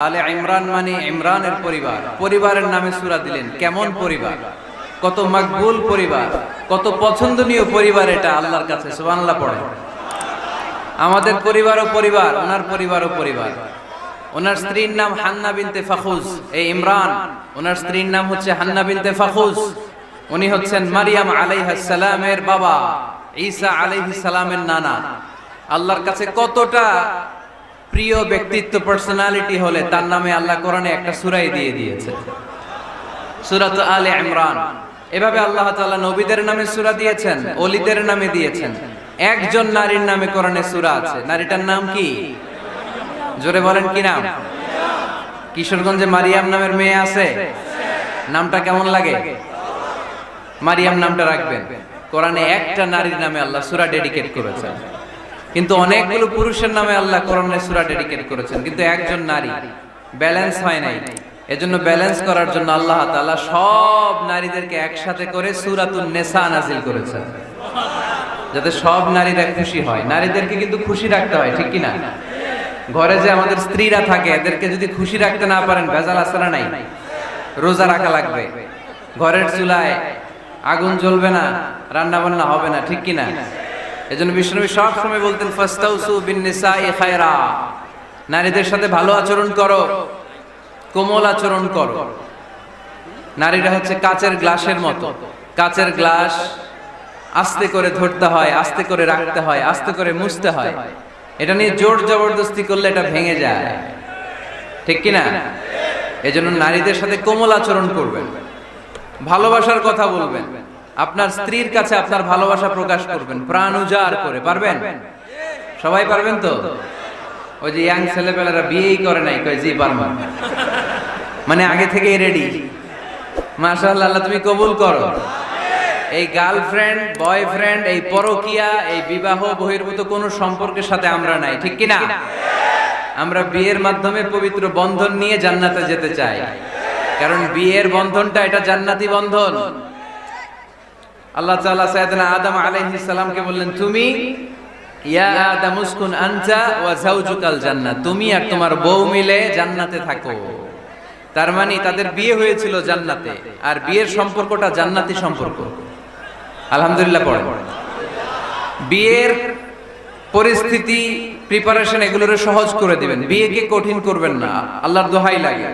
আলে ইমরান মানে ইমরানের পরিবার, পরিবারের নামে সূরা দিলেন। কেমন পরিবার, কত মাকবুল পরিবার, কত পছন্দনীয় পরিবার এটা আল্লাহর কাছে। সুবহানাল্লাহ পড়ে। আমাদের পরিবারও পরিবার, ওনার পরিবারও পরিবার। ওনার স্ত্রীর নাম হান্না বিনতে ফাখুজ। এই ইমরান, ওনার স্ত্রীর নাম হচ্ছে হান্না বিনতে ফাখুজ। উনি হচ্ছেন মারিয়াম আলাইহিস সালামের বাবা, ঈসা আলাইহিস সালামের নানা। আল্লাহর কাছে কতটা প্রিয় ব্যক্তিত্ব, পার্সোনালিটি হলে তার নামে আল্লাহ কোরআনে একটা সূরাই দিয়ে দিয়েছে, সূরাত আলে ইমরান। এভাবে আল্লাহ তাআলা নবীদের নামে সূরা দিয়েছেন, ওলিদের নামে দিয়েছেন। একজন নারীর নামে কোরআনে সূরা আছে। নারীটার নাম কি? জোরে বলেন, কি নাম? কিশোরগঞ্জে মারিয়াম নামের মেয়ে আছে? নামটা কেমন লাগে? মারিয়াম নামটা রাখবেন। কোরআনে একটা নারীর নামে আল্লাহ সূরা ডেডিকেট করেছেন, কিন্তু অনেকগুলো পুরুষের নামে আল্লাহ কোরআনে সূরা ডেডিকেট করেছেন, কিন্তু একজন নারী। ব্যালেন্স হয় নাই। এজন্য ব্যালেন্স করার জন্য আল্লাহ তাআলা সব নারীদেরকে একসাথে করে সূরাতুন নিসা নাযিল করেছেন, যাতে সব নারীরা খুশি হয়। নারীদেরকে কিন্তু খুশি রাখতে হয়, ঠিক কি না? ঘরে যে আমাদের স্ত্রীরা থাকে, এদেরকে যদি খুশি রাখতে না পারেন, ভেজাল আছে না নাই? রোজা রাখা লাগবে, ঘরের চুলায় আগুন জ্বলবে না, রান্না বান্না হবে না, ঠিক কি না? এজন্য বিশ্বনবী সব সময় বলতেন, ফাস্তাউসু বিন নিসাই খায়রা, নারীদের সাথে ভালো আচরণ করো, কোমল আচরণ করো। নারীরা হচ্ছে কাচের গ্লাসের মতো। কাচের গ্লাস আস্তে করে ধরতে হয়, আস্তে করে রাখতে হয়, আস্তে করে মুছতে হয়। এটা নিয়ে জোর জবরদস্তি করলে এটা ভেঙে যায়, ঠিক কি না? এজন্য নারীদের সাথে কোমল আচরণ করবেন, ভালোবাসার কথা বলবেন, আপনার স্ত্রীর কাছে আপনার ভালোবাসা প্রকাশ করবেন প্রাণ উজাড় করে। পারবেন? সবাই পারবেন তো? ওই যে ইয়াং ছেলেপেলেরা বিয়েই করে নাই, কয় জি পারবো, মানে আগে থেকেই রেডি। মাশাআল্লাহ, আল্লাহ তুমি কবুল করো। এই গার্লফ্রেন্ড, বয়ফ্রেন্ড, এই পরকিয়া, এই বিবাহ বহির্ভূত কোন সম্পর্কের সাথে আমরা নাই, ঠিক কি না? আমরা বিয়ের মাধ্যমে পবিত্র বন্ধন নিয়ে জান্নাতে যেতে চাই, কারণ বিয়ের বন্ধনটা এটা জান্নাতি বন্ধন। আল্লাহ তাআলা সাইয়েদনা আদম আলাইহিস সালামকে বললেন, তুমি ইয়া আদম উসকুন আনতা ওয়া যাওজুকাল জান্নাত, তুমি আর তোমার বউ মিলে জান্নাতে থাকো। তার মানে তাদের বিয়ে হয়েছিল জান্নাতে, আর বিয়ের সম্পর্কটা জান্নাতি সম্পর্ক। আলহামদুলিল্লাহ পড়ে। বিয়ের পরিস্থিতি, প্রিপারেশন এগুলোরে সহজ করে দিবেন, বিয়েকে কঠিন করবেন না। আল্লাহর দোহাই লাগে,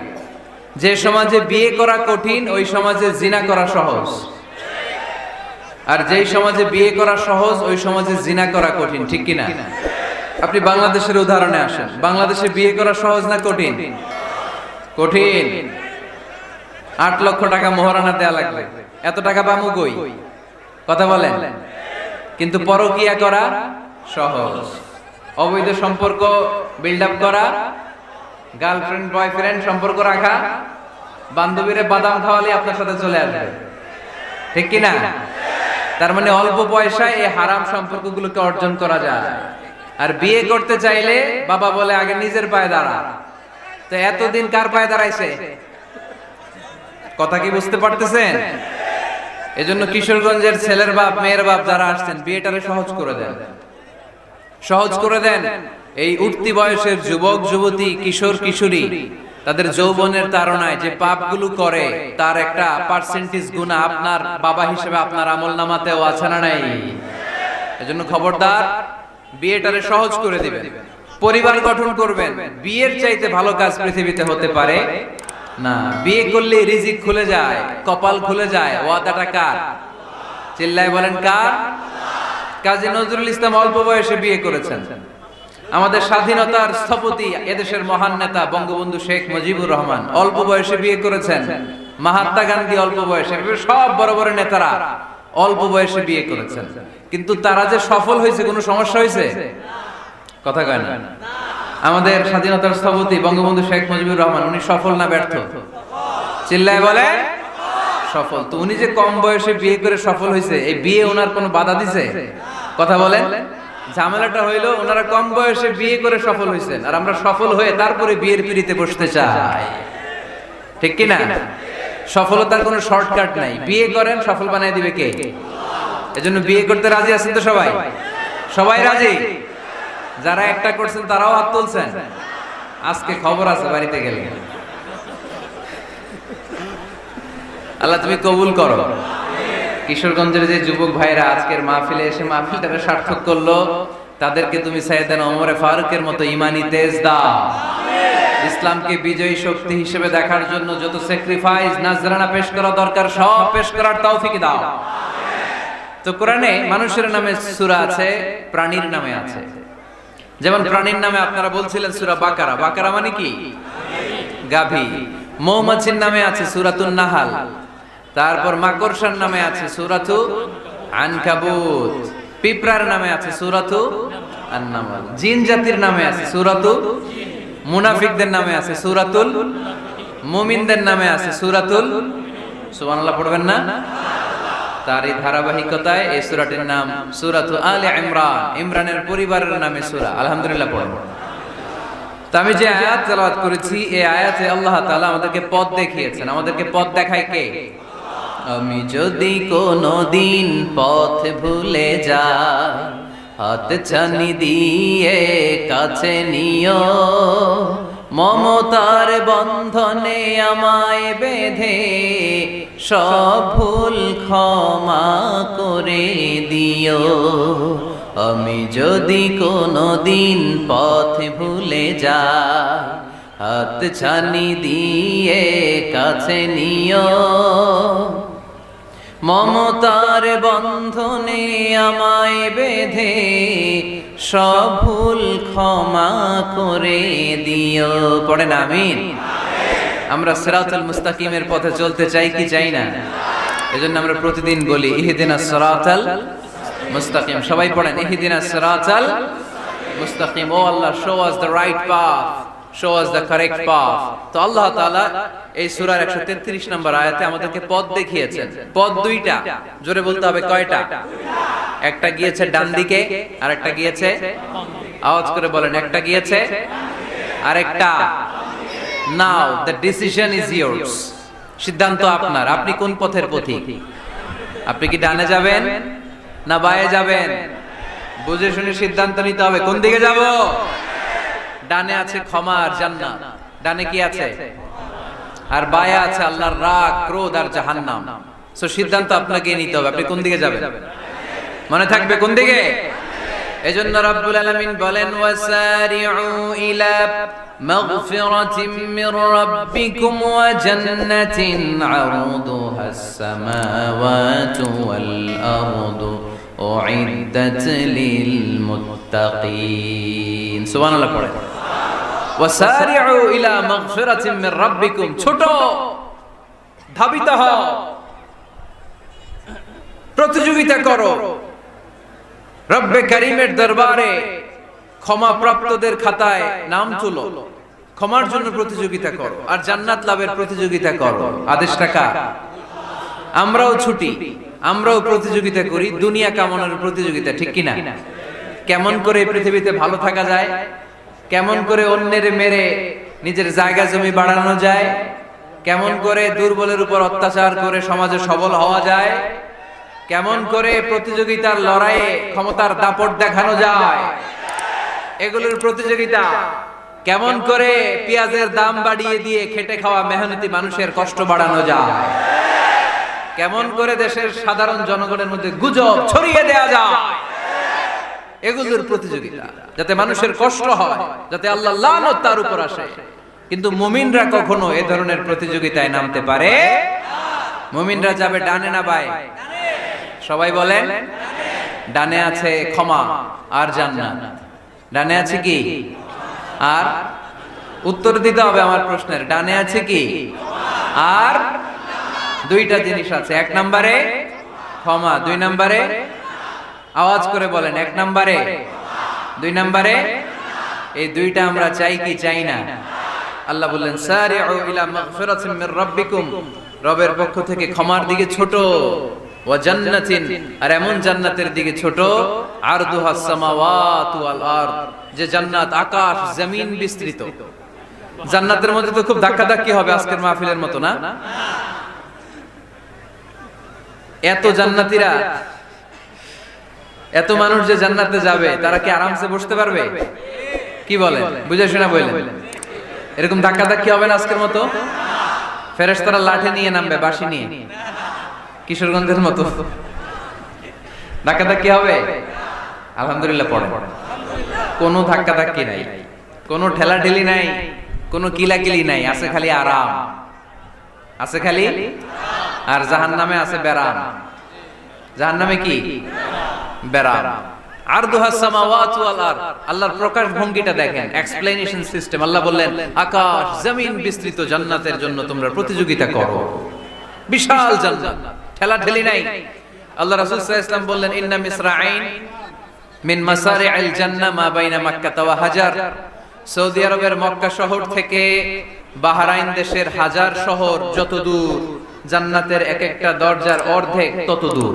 যে সমাজে বিয়ে করা কঠিন ওই সমাজে জিনা করা সহজ, আর যেই সমাজে বিয়ে করা সহজ ওই সমাজে জিনা করা কঠিন, ঠিক কি না? আপনি বাংলাদেশের উদাহরণে আসেন। বাংলাদেশে বিয়ে করা সহজ না কঠিন? কঠিন। 8 লক্ষ টাকা মোহরানা দেয়া লাগবে, এত টাকা পামু কই? কথা বলেন। কিন্তু পরকিয়া করা সহজ। অবৈধ সম্পর্ক বিল্ড আপ করা, গার্লফ্রেন্ড বয়ফ্রেন্ড সম্পর্ক রাখা, বান্ধবীরে বাদাম খাওয়ালে আপনার সাথে চলে আসবে, ঠিক কি না? তার মানে অল্প পয়সায় এই হারাম সম্পর্কগুলোকে অর্জন করা যায়। আর বিয়ে করতে চাইলে বাবা বলে আগে নিজের পায়ে দাঁড়া। তো এতদিন কার পায়ে দাঁড়াইছে? কথা কি বুঝতে পারতেছেন? এজন্য কিশোরগঞ্জের ছেলের বাপ, মেয়ের বাপ যারা আসছেন, বিয়েটারে সহজ করে দেন, সহজ করে দেন। এই উঠতি বয়সের যুবক যুবতী, কিশোর কিশোরী, তাদের যৌবনের তাড়নায় যে পাপগুলো করে, তার একটা পার্সেন্টেজ গুনাহ আপনার বাবা হিসেবে আপনার আমলনামাতেও আছে না নাই? এজন্য খবরদার, বিয়েটারে সহজ করে দিবেন, পরিবার গঠন করবেন। বিয়ের চাইতে ভালো কাজ পৃথিবীতে হতে পারে না। বিয়ে করলে রিজিক খুলে যায়, কপাল খুলে যায়। ওয়াদাটা কার? চিল্লায় বলেন কার? কাজী নজরুল ইসলাম অল্প বয়সে বিয়ে করেছেন। আমাদের স্বাধীনতার স্থপতি, এদেশের মহান নেতা বঙ্গবন্ধু শেখ মুজিবুর রহমান অল্প বয়সে বিয়ে করেছেন। মহাত্মা গান্ধী অল্প বয়সে, সব বড় বড় নেতারা অল্প বয়সে বিয়ে করেছেন। কিন্তু তারা যে সফল হয়েছে, কোনো সমস্যা হয়েছে? কথা কয় না। আমাদের স্বাধীনতার স্থপতি বঙ্গবন্ধু শেখ মুজিবুর রহমান, উনি সফল না ব্যর্থ? চিল্লায় বলে সফল। তো উনি যে কম বয়সে বিয়ে করে সফল হয়েছে, এই বিয়ে ওনার কোনো বাধা দিছে? কথা বলেন। ঝামেলাটা হইলো ওনারা কম বয়সে বিয়ে করে সফল হয়েছেন, আর আমরা সফল হয়ে তারপরে বিয়ের পিড়িতে বসতে চাই, ঠিক কি না? সফলতার কোনো শর্টকাট নাই। বিয়ে করেন, সফল বানিয়ে দিবে কে? এজন্য বিয়ে করতে রাজি আছেন তো সবাই? সবাই রাজি? যারা একটা করছেন তারাও হাত তুলছেন, আজকে খবর আছে বাড়িতে গেলে। আল্লাহ তুমি কবুল করো। কিশোরগঞ্জের যে যুবক ভাইরা আজকের মাহফিলে এসে মাহফিলটাকে সার্থক করলো, তাদেরকে তুমি সাইয়েদনা ওমরে ফারুকের মতো ঈমানি তেজ দাও। ইসলামকে বিজয়ী শক্তি হিসেবে দেখার জন্য যত স্যাক্রিফাইস নাজরানা পেশ করা দরকার সব পেশ করার তৌফিক দাও। তো কোরআনে মানুষের নামে সূরা আছে, প্রাণীর নামে আছে। যেমন প্রাণীর নামে আপনারা বলছিলেন সূরা বাকারা। বাকারা মানে কি? গাভী। মৌমাছির নামে আছে সূরাতুন নাহাল। তারপর মাকড়সার নামে আছে সূরাতু আনকাবুত। পিঁপড়ার নামে আছে সূরাতু আন-নামল। জিন জাতির নামে আছে সূরাতু, মুনাফিকদের নামে আছে সূরাতুল, মুমিনদের নামে আছে সূরাতুল। সুবহানাল্লাহ পড়বেন না? তার এই ধারাবাহিকতায় এই সূরাটির নাম সূরাতু আলে ইমরান। ইমরানের পরিবারের নামে সূরা। আলহামদুলিল্লাহ পড়বেন। তো আমি যে আয়াত তেলাওয়াত করেছি, এই আয়াতে আল্লাহ তাআলা আমাদেরকে পথ দেখিয়েছেন। আমাদেরকে পথ দেখায় কে? আমি যদি কোনদিন পথ ভুলে যাই, হাত ছানি দিয়ে কাছে নিও, মমতার বন্ধনে আমায় বেঁধে সব ভুল ক্ষমা করে দিও। আমি যদি কোনদিন পথ ভুলে যাই, হাত ছানি দিয়ে কাছে নিও, মমতার বন্ধনে আমায় বেঁধে সব ভুল ক্ষমা করে দিও। পড়েন আমিন। আমরা সিরাতুল মুস্তাকিমের পথে চলতে চাই কি চাই না? এজন্য আমরা প্রতিদিন বলি ইহদিনাস সিরাতাল মুস্তাকিম। সবাই পড়েন ইহদিনাস সিরাতাল মুস্তাকিম। ও আল্লাহ, show us the right path, show us the correct path. তো আল্লাহ তাআলা এই সূরার 133 নম্বর আয়াতে আমাদেরকে পথ দেখিয়েছেন। পথ দুইটা, জোরে বলতে হবে কয়টা? একটা গিয়েছে ডান দিকে আর একটা গিয়েছে, আওয়াজ করে বলেন, একটা গিয়েছে আর একটা। নাও দ্য ডিসিশন ইজ yours, সিদ্ধান্ত আপনার। আপনি কোন পথের পথিক? আপনি কি ডানে যাবেন না বায়ে যাবেন? বুঝে শুনে সিদ্ধান্ত নিতে হবে। কোন দিকে যাব? ডানে আছে ক্ষমা আর জান্নাত। ডানে কি আছে? আর বায়ে আছে আল্লাহর রাগ, ক্রোধ আর জাহান্নাম। সো সিদ্ধান্ত আপনাকে নিতে হবে, আপনি কোন দিকে যাবেন। মনে থাকবে কোন দিকে। এজন্য রাব্বুল আলামিন বলেন ওয়াসারিউ ইলা মাগফিরাতিম মির রাব্বিকুম ওয়া জান্নাতিন আরদুহাস সামাওয়াতু ওয়াল আরদু উইদ্দাত লিল মুত্তাকিন। সুবহানাল্লাহ পড়ে। ওয়াসারিউ ইলা মাগফিরাতিম মির রাব্বিকুম, ছোট ধাবিত হও, প্রতিযোগিতা করো রব্বে কারীমের দরবারে, ক্ষমা প্রাপ্তদের খাতায় নাম তুলো, ক্ষমার জন্য প্রতিযোগিতা করো আর জান্নাত লাভের প্রতিযোগিতা করো। আদেশটা কার? আমরাও ছুটি, আমরাও প্রতিযোগিতা করি, দুনিয়া কামনার প্রতিযোগিতা, ঠিক কিনা? কেমন করে পৃথিবীতে ভালো থাকা যায়, কেমন করে অন্যের মেরে নিজের জায়গা জমি বাড়ানো যায়, কেমন করে দুর্বলের উপর অত্যাচার করে সমাজে সবল হওয়া যায়, কেমন করে প্রতিযোগিতার লড়াইয়ে ক্ষমতার দাপট দেখানো যায়, এগুলোর প্রতিযোগিতা। কেমন করে পেঁয়াজের দাম বাড়িয়ে দিয়ে খেটে খাওয়া মেহনতি মানুষের কষ্ট বাড়ানো যায়, কেমন করে দেশের সাধারণ জনগণের মধ্যে গুজব ছড়িয়ে দেয়া যায়, এগুলোর প্রতিযোগিতা, যাতে মানুষের কষ্ট হয়, যাতে আল্লাহর লানত তার উপর আসে। কিন্তু মুমিনরা কখনো এ ধরনের প্রতিযোগিতায় নামতে পারে। মুমিনরা যাবে ডানে না বায়ে? সবাই বলেন। ডানে আছে ক্ষমা আর জান্নাত। ডানে আছে কি? আর উত্তর দিতে হবে আমার প্রশ্নের। ডানে আছে কি? আর দুইটা জিনিস আছে। এক নম্বরে ক্ষমা, দুই নম্বরে, আওয়াজ করে বলেন, এক নম্বরে, দুই নম্বরে। এই দুইটা আমরা চাই কি চাই না? আল্লাহ বললেন সারিউ ইলা মাগফিরাতিন মির রাব্বিকুম, রবের পক্ষ থেকে ক্ষমার দিকে ছোট, ওয়া জান্নাতিন, আর এমন জান্নাতের দিকে ছোট, আরদুহাস সামাওয়াতু ওয়াল আরদ, যে জান্নাত আকাশ জমিন বিস্তৃত। জান্নাতের মধ্যে তো খুব ধাক্কাধাক্কি হবে আজকের মাহফিলের মতো না? এত জান্নাতীরা, এত মানুষ যে জান্নাতে যাবে, তারা কি আরামসে বসতে পারবে? কি বলেন? বুঝে শোনা বলেন। এরকম ধাক্কা ধাক্কি হবে না আজকের মতো? ফেরেশতারা লাঠি নিয়ে নামবে, বাঁশি নিয়ে, কিশোরগঞ্জের মতো ধাক্কা ধাক্কি হবে? আলহামদুলিল্লাহ পড়ে। কোনো ধাক্কা ধাক্কি নাই, কোনো ঠেলাঠেলি নাই, কোনো কিলাকিলি নাই, আছে খালি আরাম, আছে খালি। আর জাহান্নামে আছে বেরাম। জাহান্নামে কি? বেরাম। আরদুহাস সামাওয়াতু ওয়াল আরদ। আল্লাহর প্রকাশ ভঙ্গিটা দেখেন, এক্সপ্লেনেশন সিস্টেম। আল্লাহ বললেন আকাশ জমিন বিস্তৃত জান্নাতের জন্য তোমরা প্রতিযোগিতা করো। বিশাল জান্নাত, ঠেলাঠেলি নাই। আল্লাহ রাসূল সাল্লাল্লাহু আলাইহি ওয়াসাল্লাম বললেন ইন্না মিসরাঈন মিন মাসারি'আল জান্নাহ মা বাইনা মাক্কা ওয়া হাজার। সৌদি আরবের মক্কা শহর থেকে বাহরাইন দেশের হাজার শহর যত দূর, জান্নাতের এক একটা দরজার অর্ধেক তত দূর।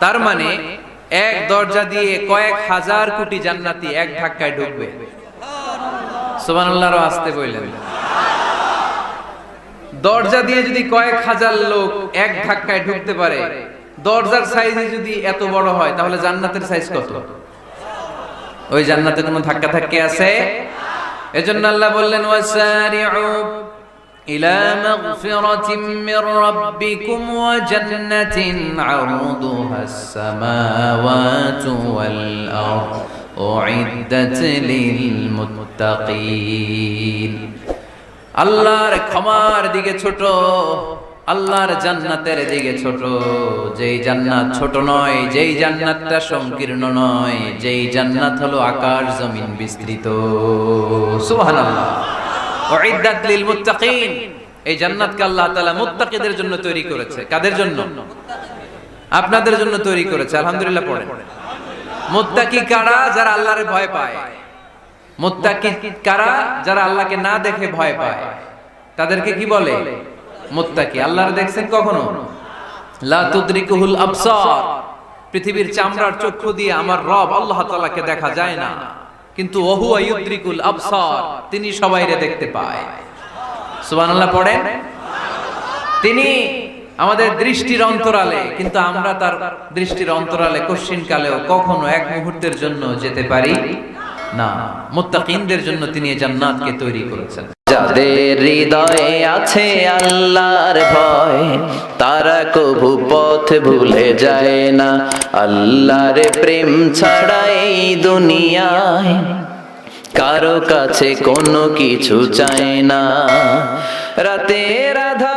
তার মানে এক দরজা দিয়ে কয়েক হাজার কোটি জান্নাতি এক ধাক্কায় ঢুকবে। সুবহানাল্লাহর আস্তে বললেন। দরজা দিয়ে যদি কয়েক হাজার লোক এক ধাক্কায় ঢুকতে পারে, দরজার সাইজ যদি এত বড় হয়, তাহলে জান্নাতের সাইজ কত? ওই জান্নাতে কোনো ধাক্কা ধাক্কি আছে? এজন্য আল্লাহ বললেন ওয়াসারিউ ইলা মাগফিরাতিম মির রাব্বিকুম ওয়া জান্নাতিন আরদুহাস সামাওয়াতু ওয়াল আরদ উইদ্দাত লিল মুত্তাকিন। আল্লাহর ক্ষমার দিকে ছোট, আল্লাহর জান্নাতের দিকে ছোট। যেই জান্নাত ছোট নয়, যেই জান্নাতটা সংকীর্ণ নয়, যেই জান্নাত হলো আকাশ জমিন বিস্তৃত। সুবহানাল্লাহ। উইদ্দাত লিল মুত্তাকিন। এই জান্নাতকে আল্লাহ তাআলা মুত্তাকিদের জন্য তৈরি করেছে। কাদের জন্য? আপনাদের জন্য তৈরি করেছে। আলহামদুলিল্লাহ পড়েন। মুত্তাকি কারা? যারা আল্লাহরে ভয় পায়। মুত্তাকি কারা? যারা আল্লাহকে না দেখে ভয় পায়। তাদেরকে কি বলে? মুত্তাকি। আল্লাহর দেখছেন কখনো? লা তুদরিকুহুল আবসার। পৃথিবীর চামড়ার চক্ষু দিয়ে আমার রব আল্লাহ তাআলাকে দেখা যায় না, কিন্তু ওহুয়া ইউদরিকুল আবসার, তিনি সবাইরে দেখতে পায়। সুবহানাল্লাহ পড়েন। তিনি আমাদের দৃষ্টির অন্তরালে, কিন্তু আমরা তার দৃষ্টির অন্তরালে কশ্চিন কালেও কখনো এক মুহূর্তের জন্য যেতে পারি না। মুত্তাকিনদের জন্য তিনি এই জান্নাতকে তৈরি করেছেন। যাদের হৃদয়ে আছে আল্লাহর ভয়, তারা কভু পথ ভুলে যায় না। আল্লাহর প্রেম ছাড়া এই দুনিয়ায় কারো কাছে কোনো কিছু চায় না। রাতের আধার